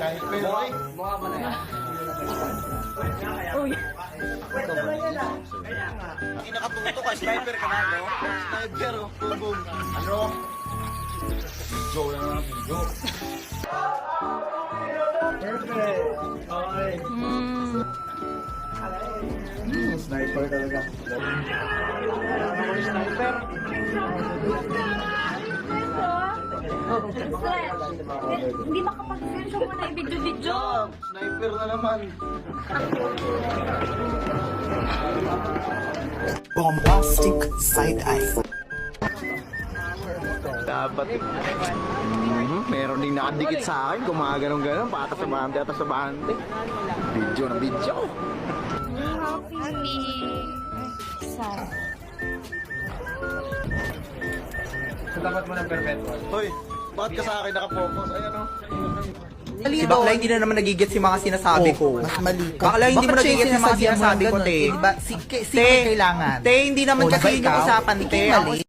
Mukha mo na yan. Uy. Nakatuto ka, sniper ka na, no? Sniper, oh. Boom, boom. Ano? Video lang na, video. Perfect. Okay. Sniper talaga. Sniper. Hindi makapag-sensyo mo na i-video-video. Sniper na naman. Bombastic side-eye. Dapat meron ding nakadikit sa akin, gumaganong-ganon, patas sa bante, atas sa bante. Video na video. Happy. Sad. So, dapat mo ng perpetual. Hoy, bakit ka sa akin nakapokus? Ayan o. Si bakla hindi na naman nagigit si mga sinasabi ko. Mas mali ka. Bakla hindi mo Bakit nagigit siya si mga sinasabi mo sinasabi ng ko, ganun? te. Diba? Sino kailangan? Te, hindi naman O, kasi diba yung ikaw? usapan, te. Ikaw mali.